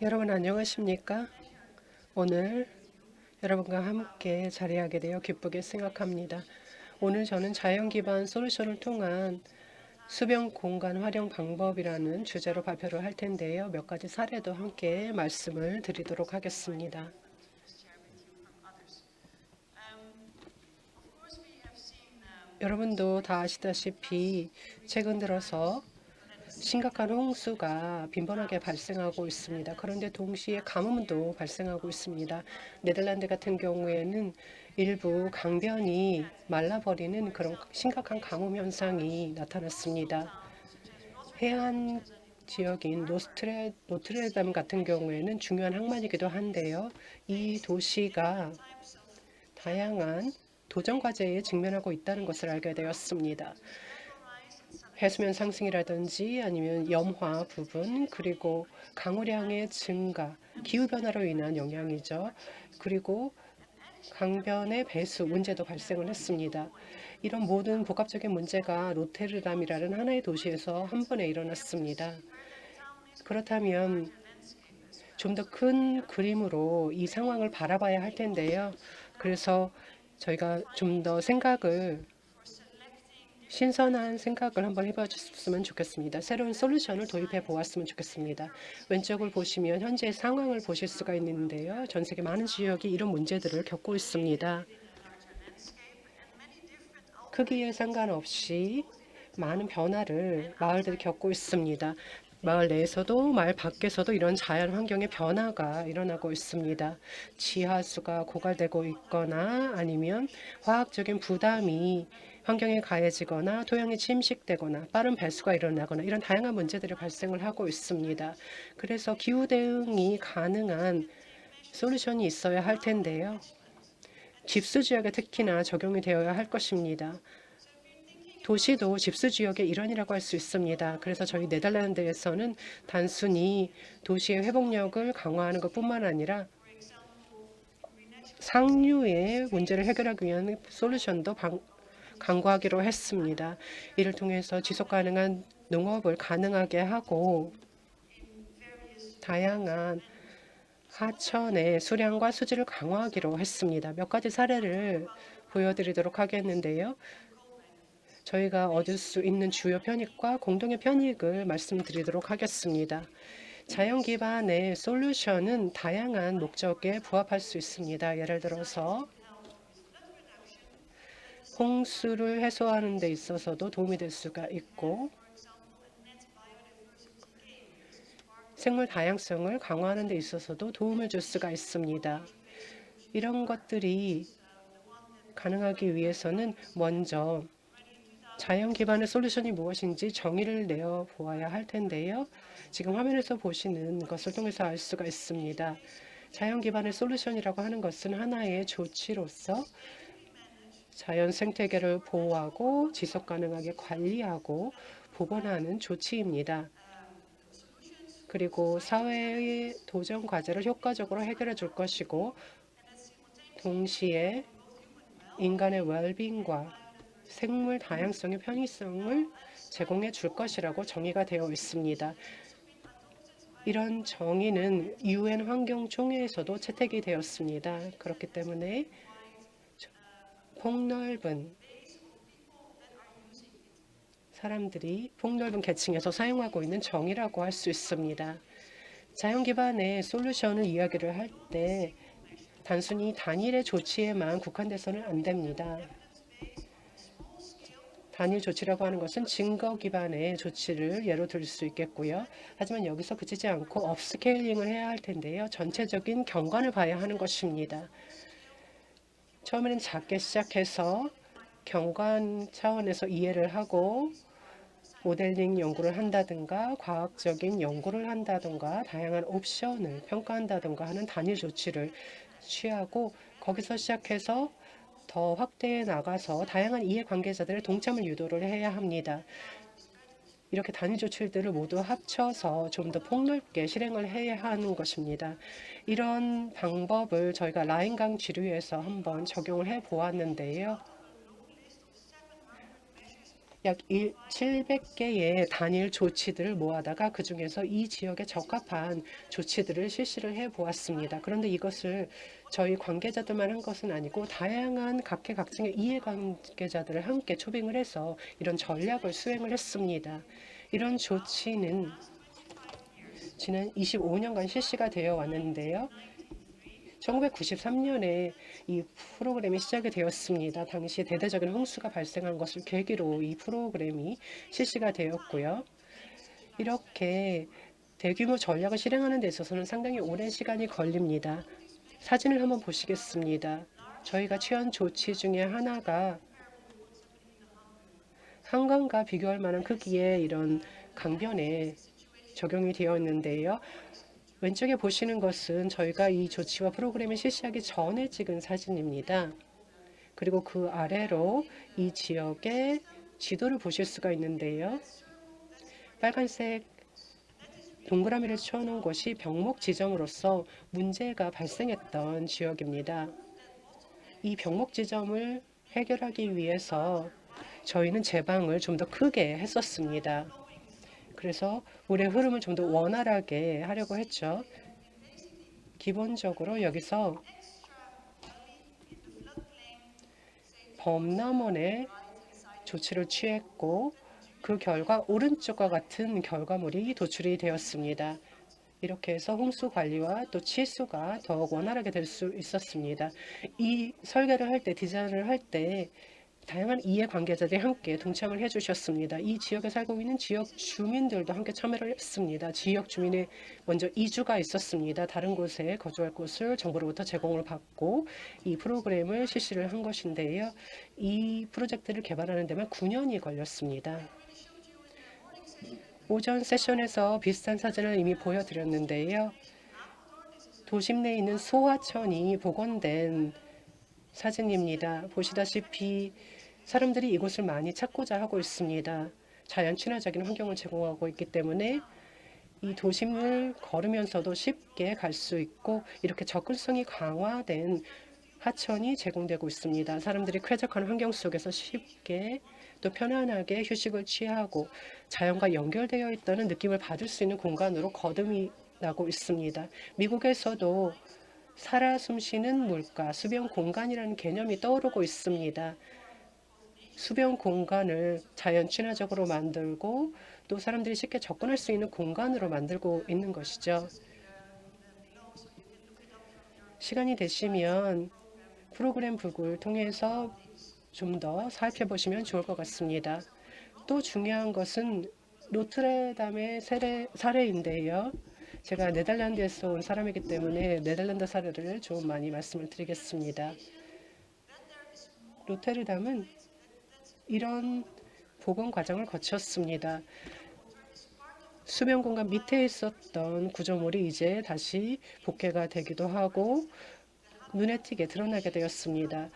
여러분 안녕하십니까? 오늘 여러분과 함께 자리하게 되어 기쁘게 생각합니다. 오늘 저는 자연 기반 솔루션을 통한 수변 공간 활용 방법이라는 주제로 발표를 할 텐데요. 몇 가지 사례도 함께 말씀을 드리도록 하겠습니다. 여러분도 다 아시다시피 최근 들어서 심각한 홍수가 빈번하게 발생하고 있습니다. 그런데 동시에 가뭄도 발생하고 있습니다. 네덜란드 같은 경우에는 일부 강변이 말라버리는 그런 심각한 가뭄 현상이 나타났습니다. 해안 지역인 노트르담 같은 경우에는 중요한 항만이기도 한데요. 이 도시가 다양한 도전 과제에 직면하고 있다는 것을 알게 되었습니다. 해수면 상승이라든지 아니면 염화 부분, 그리고 강우량의 증가, 기후변화로 인한 영향이죠. 그리고 강변의 배수 문제도 발생을 했습니다. 이런 모든 복합적인 문제가 로테르담이라는 하나의 도시에서 한 번에 일어났습니다. 그렇다면 좀 더 큰 그림으로 이 상황을 바라봐야 할 텐데요. 그래서 저희가 좀 더 신선한 생각을 한번 해봐 줬으면 좋겠습니다. 새로운 솔루션을 도입해 보았으면 좋겠습니다. 왼쪽을 보시면 현재 상황을 보실 수가 있는데요. 전 세계 많은 지역이 이런 문제들을 겪고 있습니다. 크기에 상관없이 많은 변화를 마을들이 겪고 있습니다. 마을 내에서도 마을 밖에서도 이런 자연 환경의 변화가 일어나고 있습니다. 지하수가 고갈되고 있거나 아니면 화학적인 부담이 환경에 가해지거나 토양이 침식되거나 빠른 배수가 일어나거나 이런 다양한 문제들이 발생을 하고 있습니다. 그래서 기후 대응이 가능한 솔루션이 있어야 할 텐데요. 집수 지역에 특히나 적용이 되어야 할 것입니다. 도시도 집수 지역의 일환이라고 할 수 있습니다. 그래서 저희 네덜란드에서는 단순히 도시의 회복력을 강화하는 것뿐만 아니라 상류의 문제를 해결하기 위한 솔루션도 강구하기로 했습니다. 이를 통해서 지속 가능한 농업을 가능하게 하고 다양한 하천의 수량과 수질을 강화하기로 했습니다. 몇 가지 사례를 보여드리도록 하겠는데요. 저희가 얻을 수 있는 주요 편익과 공동의 편익을 말씀드리도록 하겠습니다. 자연 기반의 솔루션은 다양한 목적에 부합할 수 있습니다. 예를 들어서 홍수를 해소하는 데 있어서도 도움이 될 수가 있고 생물 다양성을 강화하는 데 있어서도 도움을 줄 수가 있습니다. 이런 것들이 가능하기 위해서는 먼저 자연 기반의 솔루션이 무엇인지 정의를 내어 보아야 할 텐데요. 지금 화면에서 보시는 것을 통해서 알 수가 있습니다. 자연 기반의 솔루션이라고 하는 것은 하나의 조치로서 자연 생태계를 보호하고 지속 가능하게 관리하고 복원하는 조치입니다. 그리고 사회의 도전 과제를 효과적으로 해결해 줄 것이고 동시에 인간의 웰빙과 생물 다양성의 편의성을 제공해 줄 것이라고 정의가 되어 있습니다. 이런 정의는 UN 환경총회에서도 채택이 되었습니다. 그렇기 때문에 폭넓은 계층에서 사용하고 있는 정의라고 할 수 있습니다. 자연 기반의 솔루션을 이야기를 할 때 단순히 단일의 조치에만 국한돼서는 안 됩니다. 단일 조치라고 하는 것은 증거 기반의 조치를 예로 들 수 있겠고요. 하지만 여기서 그치지 않고 업스케일링을 해야 할 텐데요. 전체적인 경관을 봐야 하는 것입니다. 처음에는 작게 시작해서 경관 차원에서 이해를 하고 모델링 연구를 한다든가 과학적인 연구를 한다든가 다양한 옵션을 평가한다든가 하는 단일 조치를 취하고 거기서 시작해서 더 확대해 나가서 다양한 이해관계자들의 동참을 유도를 해야 합니다. 이렇게 단위 조치들을 모두 합쳐서 좀 더 폭넓게 실행을 해야 하는 것입니다. 이런 방법을 저희가 라인강 지류에서 한번 적용을 해 보았는데요. 약 700개의 단일 조치들을 모아다가 그중에서 이 지역에 적합한 조치들을 실시를 해 보았습니다. 그런데 이것을 저희 관계자들만 한 것은 아니고 다양한 각계각층의 이해관계자들을 함께 초빙을 해서 이런 전략을 수행을 했습니다. 이런 조치는 지난 25년간 실시가 되어 왔는데요. 1993년에 이 프로그램이 시작이 되었습니다. 당시 대대적인 홍수가 발생한 것을 계기로 이 프로그램이 실시가 되었고요. 이렇게 대규모 전략을 실행하는 데 있어서는 상당히 오랜 시간이 걸립니다. 사진을 한번 보시겠습니다. 저희가 취한 조치 중에 하나가 한강과 비교할 만한 크기의 이런 강변에 적용이 되어 있는데요. 왼쪽에 보시는 것은 저희가 이 조치와 프로그램을 실시하기 전에 찍은 사진입니다. 그리고 그 아래로 이 지역의 지도를 보실 수가 있는데요. 빨간색 동그라미를 쳐놓은 곳이 병목 지점으로서 문제가 발생했던 지역입니다. 이 병목 지점을 해결하기 위해서 저희는 제방을 좀 더 크게 했었습니다. 그래서 물의 흐름을 좀 더 원활하게 하려고 했죠. 기본적으로 여기서 범람원의 조치를 취했고 그 결과 오른쪽과 같은 결과물이 도출이 되었습니다. 이렇게 해서 홍수 관리와 또 치수가 더욱 원활하게 될 수 있었습니다. 이 설계를 할 때, 디자인을 할 때 다양한 이해관계자들이 함께 동참을 해주셨습니다. 이 지역에 살고 있는 지역 주민들도 함께 참여를 했습니다. 지역 주민의 먼저 이주가 있었습니다. 다른 곳에 거주할 곳을 정부로부터 제공을 받고 이 프로그램을 실시를 한 것인데요. 이 프로젝트를 개발하는 데만 9년이 걸렸습니다. 오전 세션에서 비슷한 사진을 이미 보여드렸는데요. 도심 내에 있는 소하천이 복원된 사진입니다. 보시다시피 사람들이 이곳을 많이 찾고자 하고 있습니다. 자연 친화적인 환경을 제공하고 있기 때문에 이 도심을 걸으면서도 쉽게 갈 수 있고 이렇게 접근성이 강화된 하천이 제공되고 있습니다. 사람들이 쾌적한 환경 속에서 쉽게 또 편안하게 휴식을 취하고 자연과 연결되어 있다는 느낌을 받을 수 있는 공간으로 거듭이 나고 있습니다. 미국에서도 살아 숨쉬는 물가, 수변 공간이라는 개념이 떠오르고 있습니다. 수변 공간을 자연 친화적으로 만들고 또 사람들이 쉽게 접근할 수 있는 공간으로 만들고 있는 것이죠. 시간이 되시면 프로그램 북을 통해서 좀 더 살펴보시면 좋을 것 같습니다. 또 중요한 것은 노트르담의 사례인데요. 제가 네덜란드에서 온 사람이기 때문에 네덜란드 사례를 좀 많이 말씀을 드리겠습니다. 노트르담은 이런 복원 과정을 거쳤습니다. 수변 공간 밑에 있었던 구조물이 이제 다시 복개가 되기도 하고 눈에 띄게 드러나게 되었습니다.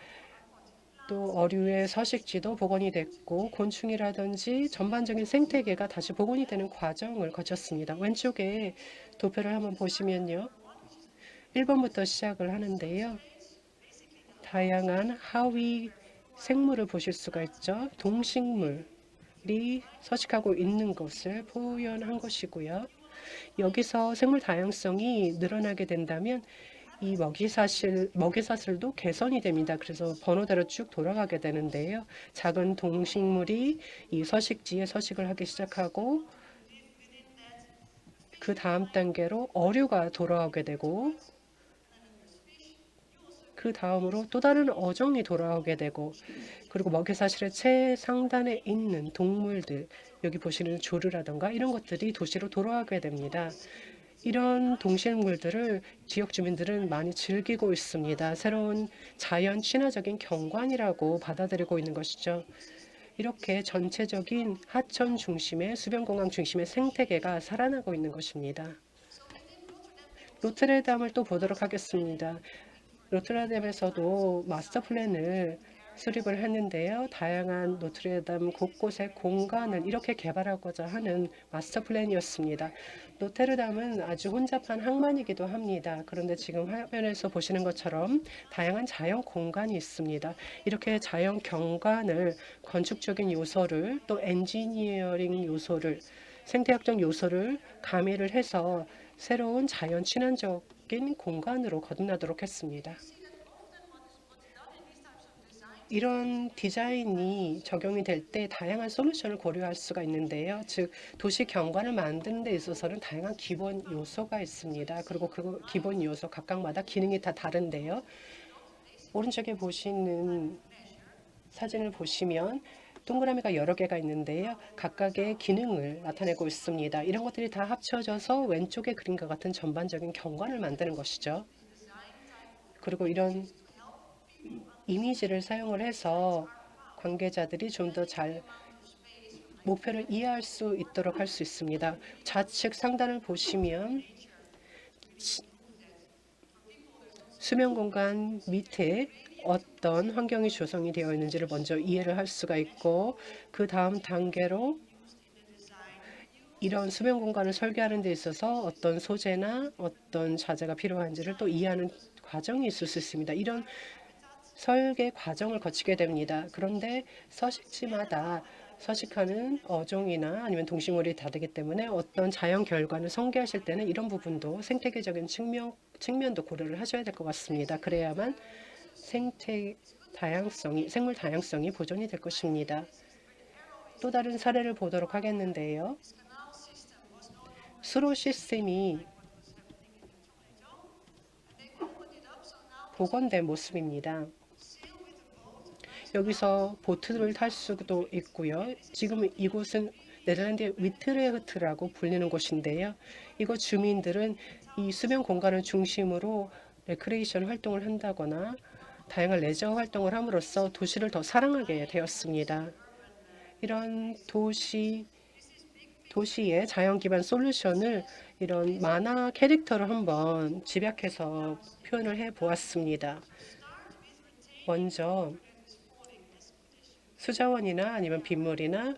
또 어류의 서식지도 복원이 됐고 곤충이라든지 전반적인 생태계가 다시 복원이 되는 과정을 거쳤습니다. 왼쪽에 도표를 한번 보시면요. 1번부터 시작을 하는데요. 다양한 하위 생물을 보실 수가 있죠. 동식물이 서식하고 있는 것을 표현한 것이고요. 여기서 생물 다양성이 늘어나게 된다면 이 먹이사슬도 개선이 됩니다. 그래서 번호대로 쭉 돌아가게 되는데요. 작은 동식물이 이 서식지에 서식을 하기 시작하고 그 다음 단계로 어류가 돌아오게 되고 그 다음으로 또 다른 어종이 돌아오게 되고 그리고 먹이사슬의 최상단에 있는 동물들 여기 보시는 조류라던가 이런 것들이 도시로 돌아오게 됩니다. 이런 동식물들을 지역 주민들은 많이 즐기고 있습니다. 새로운 자연 친화적인 경관이라고 받아들이고 있는 것이죠. 이렇게 전체적인 하천 중심의 수변공항 중심의 생태계가 살아나고 있는 것입니다. 노트르담을 또 보도록 하겠습니다. 노트르담에서도 마스터 플랜을 수립을 했는데요. 다양한 노트르담 곳곳의 공간을 이렇게 개발하고자 하는 마스터 플랜이었습니다. 노트르담은 아주 혼잡한 항만이기도 합니다. 그런데 지금 화면에서 보시는 것처럼 다양한 자연 공간이 있습니다. 이렇게 자연 경관을 건축적인 요소를 또 엔지니어링 요소를 생태학적 요소를 가미를 해서 새로운 자연 친화적인 공간으로 거듭나도록 했습니다. 이런 디자인이 적용이 될 때 다양한 솔루션을 고려할 수가 있는데요. 즉 도시 경관을 만드는 데 있어서는 다양한 기본 요소가 있습니다. 그리고 그 기본 요소 각각마다 기능이 다 다른데요. 오른쪽에 보시는 사진을 보시면 동그라미가 여러 개가 있는데요. 각각의 기능을 나타내고 있습니다. 이런 것들이 다 합쳐져서 왼쪽의 그림과 같은 전반적인 경관을 만드는 것이죠. 그리고 이런 이미지를 사용을 해서 관계자들이 좀 더 잘 목표를 이해할 수 있도록 할 수 있습니다. 좌측 상단을 보시면 수면 공간 밑에 어떤 환경이 조성이 되어 있는지를 먼저 이해를 할 수가 있고 그 다음 단계로 이런 수면 공간을 설계하는 데 있어서 어떤 소재나 어떤 자재가 필요한지를 또 이해하는 과정이 있을 수 있습니다. 이런 설계 과정을 거치게 됩니다. 그런데 서식지마다 서식하는 어종이나 아니면 동식물이 다르기 때문에 어떤 자연 결과를 설계하실 때는 이런 부분도 생태계적인 측면도 고려를 하셔야 될 것 같습니다. 그래야만 생물 다양성이 보존이 될 것입니다. 또 다른 사례를 보도록 하겠는데요. 수로 시스템이 복원된 모습입니다. 여기서 보트를 탈 수도 있고요. 지금 이곳은 네덜란드의 위트레흐트라고 불리는 곳인데요. 이곳 주민들은 이 수면 공간을 중심으로 레크레이션 활동을 한다거나 다양한 레저 활동을 함으로써 도시를 더 사랑하게 되었습니다. 이런 도시의 자연 기반 솔루션을 이런 만화 캐릭터로 한번 집약해서 표현을 해 보았습니다. 먼저 수자원이나 아니면 빗물이나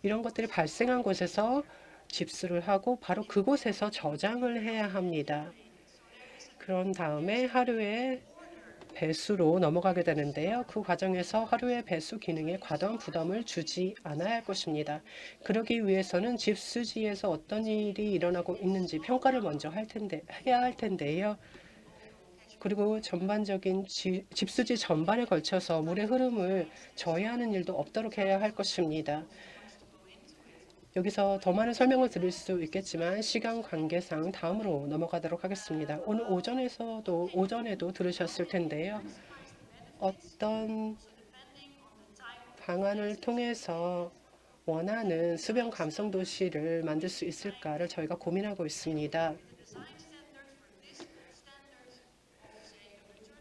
이런 것들이 발생한 곳에서 집수를 하고 바로 그곳에서 저장을 해야 합니다. 그런 다음에 하류의 배수로 넘어가게 되는데요. 그 과정에서 하류의 배수 기능에 과도한 부담을 주지 않아야 할 것입니다. 그러기 위해서는 집수지에서 어떤 일이 일어나고 있는지 평가를 먼저 해야 할 텐데요. 그리고 전반적인 집수지 전반에 걸쳐서 물의 흐름을 저해하는 일도 없도록 해야 할 것입니다. 여기서 더 많은 설명을 드릴 수 있겠지만 시간 관계상 다음으로 넘어가도록 하겠습니다. 오늘 오전에도 들으셨을 텐데요. 어떤 방안을 통해서 원하는 수변 감성 도시를 만들 수 있을까를 저희가 고민하고 있습니다.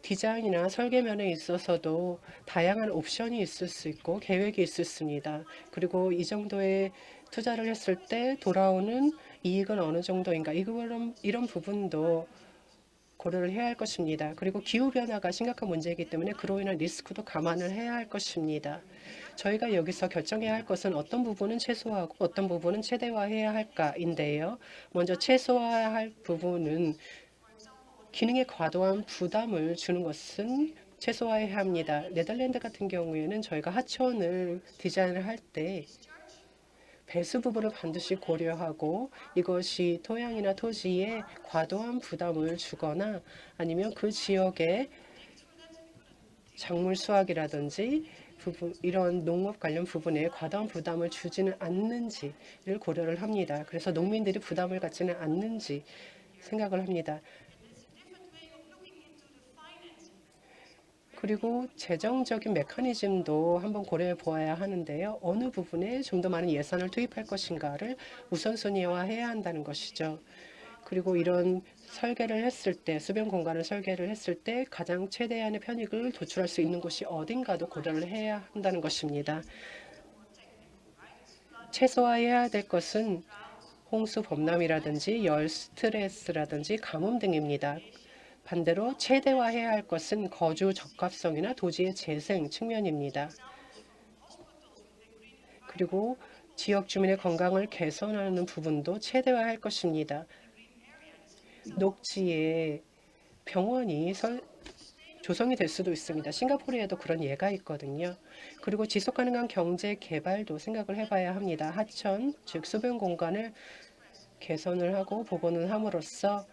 디자인이나 설계면에 있어서도 다양한 옵션이 있을 수 있고 계획이 있습니다. 그리고 이 정도의 투자를 했을 때 돌아오는 이익은 어느 정도인가 이런 부분도 고려를 해야 할 것입니다. 그리고 기후변화가 심각한 문제이기 때문에 그로 인한 리스크도 감안을 해야 할 것입니다. 저희가 여기서 결정해야 할 것은 어떤 부분은 최소화하고 어떤 부분은 최대화해야 할까인데요. 먼저 최소화해야 할 부분은 기능에 과도한 부담을 주는 것은 최소화해야 합니다. 네덜란드 같은 경우에는 저희가 하천을 디자인을 할 때 배수 부분을 반드시 고려하고 이것이 토양이나 토지에 과도한 부담을 주거나 아니면 그 지역에 작물 수확이라든지 이런 농업 관련 부분에 과도한 부담을 주지는 않는지를 고려를 합니다. 그래서 농민들이 부담을 갖지는 않는지 생각을 합니다. 그리고 재정적인 메커니즘도 한번 고려해 보아야 하는데요. 어느 부분에 좀 더 많은 예산을 투입할 것인가를 우선순위화해야 한다는 것이죠. 그리고 이런 설계를 했을 때, 수변 공간을 설계를 했을 때 가장 최대한의 편익을 도출할 수 있는 곳이 어딘가도 고려를 해야 한다는 것입니다. 최소화해야 될 것은 홍수 범람이라든지 열 스트레스라든지 가뭄 등입니다. 반대로 최대화해야 할 것은 거주 적합성이나 도시의 재생 측면입니다. 그리고 지역 주민의 건강을 개선하는 부분도 최대화할 것입니다. 녹지에 병원이 조성이 될 수도 있습니다. 싱가포르에도 그런 예가 있거든요. 그리고 지속 가능한 경제 개발도 생각을 해봐야 합니다. 하천, 즉 수변 공간을 개선을 하고 복원을 함으로써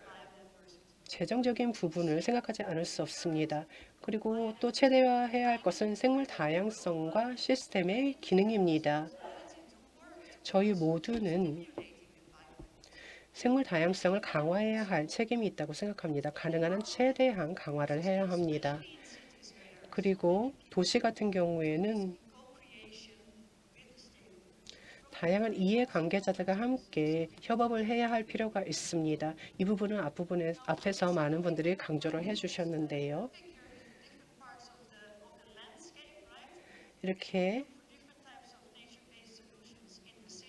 재정적인 부분을 생각하지 않을 수 없습니다. 그리고 또 최대화해야 할 것은 생물 다양성과 시스템의 기능입니다. 저희 모두는 생물 다양성을 강화해야 할 책임이 있다고 생각합니다. 가능한 한 최대한 강화를 해야 합니다. 그리고 도시 같은 경우에는 다양한 이해관계자들과 함께 협업을 해야 할 필요가 있습니다. 이 부분은 앞에서 많은 분들이 강조를 해주셨는데요. 이렇게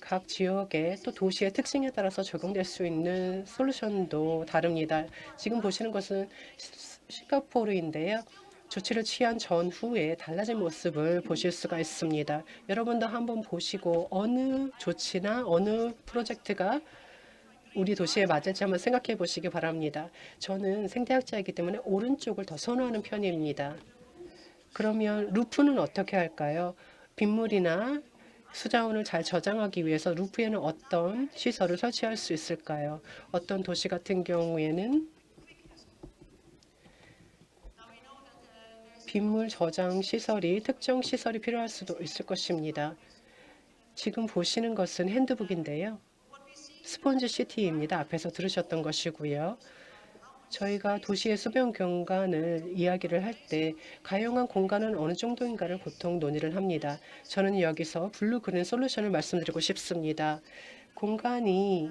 각 지역의 또 도시의 특징에 따라서 적용될 수 있는 솔루션도 다릅니다. 지금 보시는 것은 싱가포르인데요. 조치를 취한 전후에 달라진 모습을 보실 수가 있습니다. 여러분도 한번 보시고 어느 조치나 어느 프로젝트가 우리 도시에 맞을지 한번 생각해 보시기 바랍니다. 저는 생태학자이기 때문에 오른쪽을 더 선호하는 편입니다. 그러면 루프는 어떻게 할까요? 빗물이나 수자원을 잘 저장하기 위해서 루프에는 어떤 시설을 설치할 수 있을까요? 어떤 도시 같은 경우에는 빗물 저장 시설이 특정 시설이 필요할 수도 있을 것입니다. 지금 보시는 것은 핸드북인데요. 스폰지 시티입니다. 앞에서 들으셨던 것이고요. 저희가 도시의 수변 경관을 이야기를 할 때 가용한 공간은 어느 정도인가를 보통 논의를 합니다. 저는 여기서 블루 그린 솔루션을 말씀드리고 싶습니다. 공간이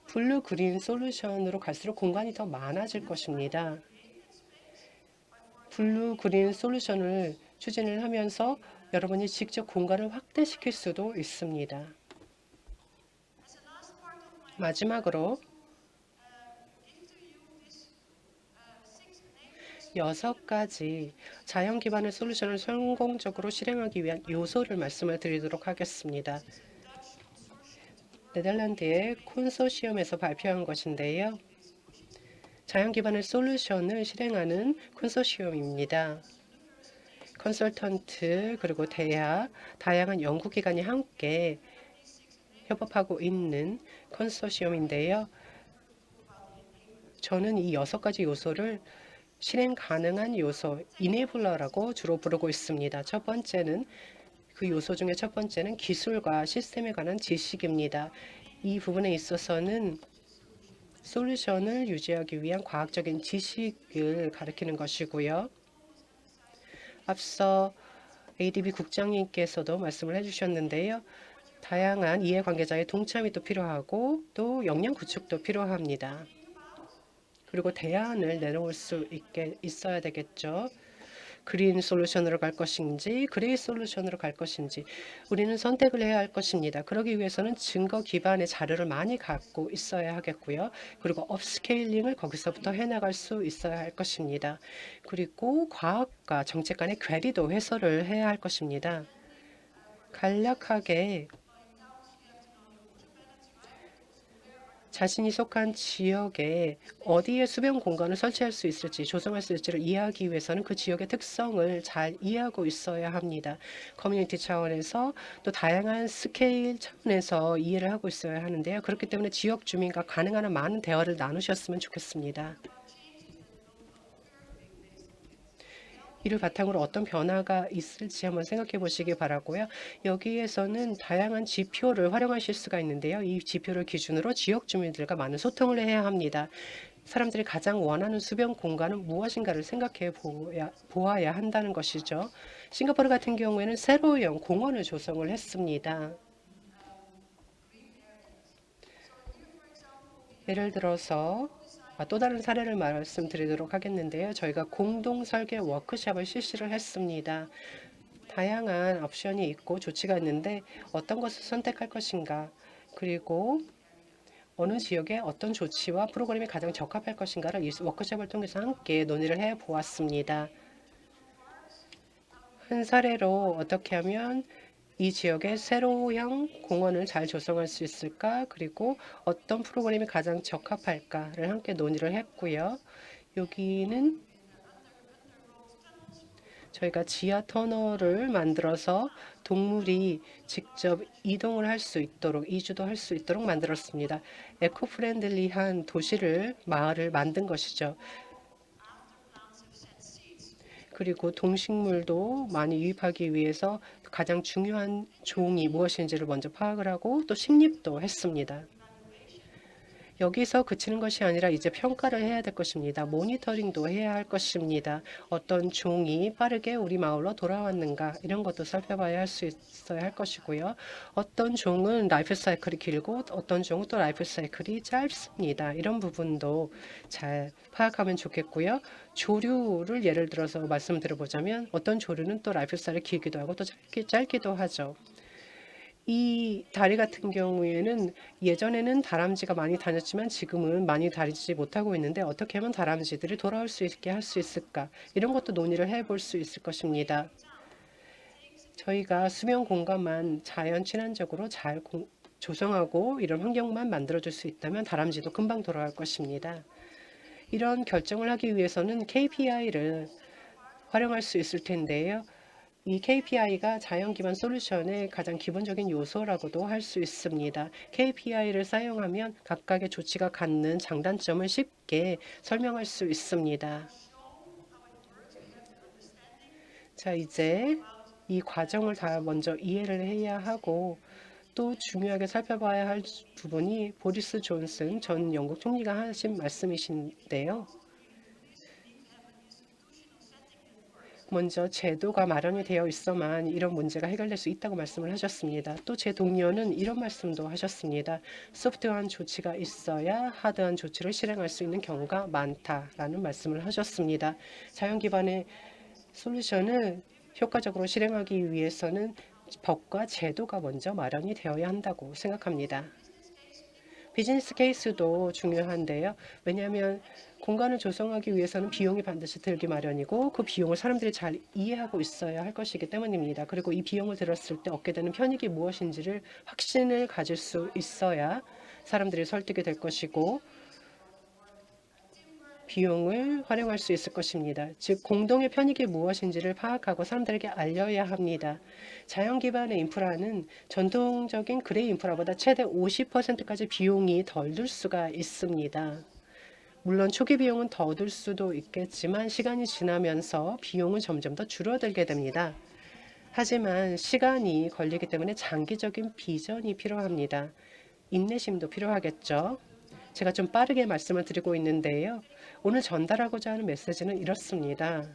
블루 그린 솔루션으로 갈수록 공간이 더 많아질 것입니다. 블루 그린 솔루션을 추진을 하면서 여러분이 직접 공간을 확대시킬 수도 있습니다. 마지막으로 6가지 자연 기반의 솔루션을 성공적으로 실행하기 위한 요소를 말씀을 드리도록 하겠습니다. 네덜란드의 콘소시엄에서 발표한 것인데요. 자연 기반의 솔루션을 실행하는 콘소시엄입니다. 컨설턴트 그리고 대학, 다양한 연구기관이 함께 협업하고 있는 컨소시엄인데요. 저는 이 6가지 요소를 실행 가능한 요소, 이네블러라고 주로 부르고 있습니다. 첫 번째는 그 요소 중에 첫 번째는 기술과 시스템에 관한 지식입니다. 이 부분에 있어서는 솔루션을 유지하기 위한 과학적인 지식을 가리키는 것이고요. 앞서 ADB 국장님께서도 말씀을 해주셨는데요. 다양한 이해관계자의 동참이 또 필요하고 또 역량 구축도 필요합니다. 그리고 대안을 내놓을 수 있어야 되겠죠. 그린 솔루션으로 갈 것인지 그레이 솔루션으로 갈 것인지 우리는 선택을 해야 할 것입니다. 그러기 위해서는 증거 기반의 자료를 많이 갖고 있어야 하겠고요. 그리고 업스케일링을 거기서부터 해나갈 수 있어야 할 것입니다. 그리고 과학과 정책 간의 괴리도 해소를 해야 할 것입니다. 간략하게 자신이 속한 지역에 어디에 수변 공간을 설치할 수 있을지 조성할 수 있을지를 이해하기 위해서는 그 지역의 특성을 잘 이해하고 있어야 합니다. 커뮤니티 차원에서 또 다양한 스케일 차원에서 이해를 하고 있어야 하는데요. 그렇기 때문에 지역 주민과 가능한 한 많은 대화를 나누셨으면 좋겠습니다. 이를 바탕으로 어떤 변화가 있을지 한번 생각해 보시기 바라고요. 여기에서는 다양한 지표를 활용하실 수가 있는데요. 이 지표를 기준으로 지역 주민들과 많은 소통을 해야 합니다. 사람들이 가장 원하는 수변 공간은 무엇인가를 생각해 보아야 한다는 것이죠. 싱가포르 같은 경우에는 세로형 공원을 조성을 했습니다. 예를 들어서 또 다른 사례를 말씀드리도록 하겠는데요. 저희가 공동 설계 워크숍을 실시를 했습니다. 다양한 옵션이 있고 조치가 있는데 어떤 것을 선택할 것인가, 그리고 어느 지역에 어떤 조치와 프로그램이 가장 적합할 것인가를 이 워크숍을 통해서 함께 논의를 해 보았습니다. 한 사례로 어떻게 하면 이 지역의 세로형 공원을 잘 조성할 수 있을까? 그리고 어떤 프로그램이 가장 적합할까를 함께 논의를 했고요. 여기는 저희가 지하 터널을 만들어서 동물이 직접 이동을 할 수 있도록, 이주도 할 수 있도록 만들었습니다. 에코 프렌들리한 도시를, 마을을 만든 것이죠. 그리고 동식물도 많이 유입하기 위해서 가장 중요한 종이 무엇인지를 먼저 파악을 하고 또 식립도 했습니다. 여기서 그치는 것이 아니라 이제 평가를 해야 될 것입니다. 모니터링도 해야 할 것입니다. 어떤 종이 빠르게 우리 마을로 돌아왔는가 이런 것도 살펴봐야 할 수 있어야 할 것이고요. 어떤 종은 라이프 사이클이 길고 어떤 종은 또 라이프 사이클이 짧습니다. 이런 부분도 잘 파악하면 좋겠고요. 조류를 예를 들어서 말씀드려보자면 어떤 조류는 또 라이프 사이클이 길기도 하고 또 짧기도 하죠. 이 다리 같은 경우에는 예전에는 다람쥐가 많이 다녔지만 지금은 많이 다니지 못하고 있는데 어떻게 하면 다람쥐들이 돌아올 수 있게 할 수 있을까? 이런 것도 논의를 해볼 수 있을 것입니다. 저희가 수면 공간만 자연 친화적으로 잘 조성하고 이런 환경만 만들어줄 수 있다면 다람쥐도 금방 돌아올 것입니다. 이런 결정을 하기 위해서는 KPI를 활용할 수 있을 텐데요. 이 KPI가 자연 기반 솔루션의 가장 기본적인 요소라고도 할 수 있습니다. KPI를 사용하면 각각의 조치가 갖는 장단점을 쉽게 설명할 수 있습니다. 자, 이제 이 과정을 다 먼저 이해를 해야 하고 또 중요하게 살펴봐야 할 부분이 보리스 존슨 전 영국 총리가 하신 말씀이신데요. 먼저 제도가 마련이 되어 있어만 이런 문제가 해결될 수 있다고 말씀을 하셨습니다. 또 제 동료는 이런 말씀도 하셨습니다. 소프트한 조치가 있어야 하드한 조치를 실행할 수 있는 경우가 많다라는 말씀을 하셨습니다. 자연 기반의 솔루션을 효과적으로 실행하기 위해서는 법과 제도가 먼저 마련이 되어야 한다고 생각합니다. 비즈니스 케이스도 중요한데요. 왜냐하면 공간을 조성하기 위해서는 비용이 반드시 들기 마련이고 그 비용을 사람들이 잘 이해하고 있어야 할 것이기 때문입니다. 그리고 이 비용을 들었을 때 얻게 되는 편익이 무엇인지를 확신을 가질 수 있어야 사람들이 설득이 될 것이고 비용을 활용할 수 있을 것입니다. 즉 공동의 편익이 무엇인지를 파악하고 사람들에게 알려야 합니다. 자연 기반의 인프라는 전통적인 그레이 인프라보다 최대 50%까지 비용이 덜 들 수가 있습니다. 물론 초기 비용은 더 들 수도 있겠지만 시간이 지나면서 비용은 점점 더 줄어들게 됩니다. 하지만 시간이 걸리기 때문에 장기적인 비전이 필요합니다. 인내심도 필요하겠죠. 제가 좀 빠르게 말씀을 드리고 있는데요. 오늘 전달하고자 하는 메시지는 이렇습니다.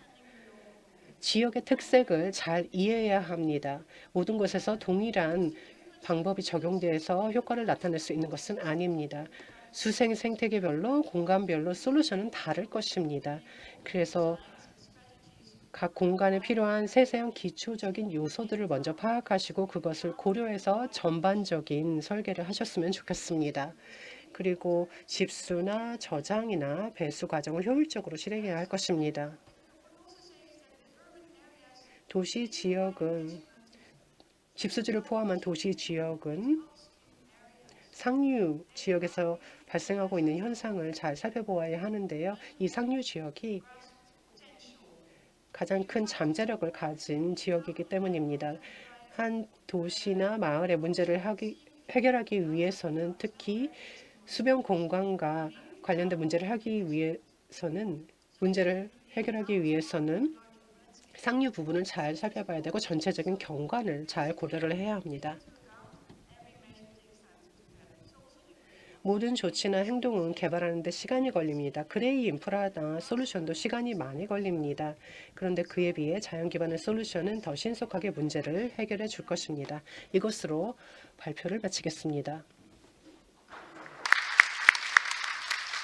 지역의 특색을 잘 이해해야 합니다. 모든 곳에서 동일한 방법이 적용돼서 효과를 나타낼 수 있는 것은 아닙니다. 수생 생태계별로 공간별로 솔루션은 다를 것입니다. 그래서 각 공간에 필요한 세세한 기초적인 요소들을 먼저 파악하시고 그것을 고려해서 전반적인 설계를 하셨으면 좋겠습니다. 그리고 집수나 저장이나 배수 과정을 효율적으로 실행해야 할 것입니다. 도시 지역은 집수지를 포함한 도시 지역은 상류 지역에서 발생하고 있는 현상을 잘 살펴보아야 하는데요. 이 상류 지역이 가장 큰 잠재력을 가진 지역이기 때문입니다. 한 도시나 마을의 문제를 해결하기 위해서는 특히 수변 공간과 관련된 문제를 해결하기 위해서는 상류 부분을 잘 살펴봐야 되고 전체적인 경관을 잘 고려를 해야 합니다. 모든 조치나 행동은 개발하는 데 시간이 걸립니다. 그레이 인프라나 솔루션도 시간이 많이 걸립니다. 그런데 그에 비해 자연 기반의 솔루션은 더 신속하게 문제를 해결해 줄 것입니다. 이것으로 발표를 마치겠습니다.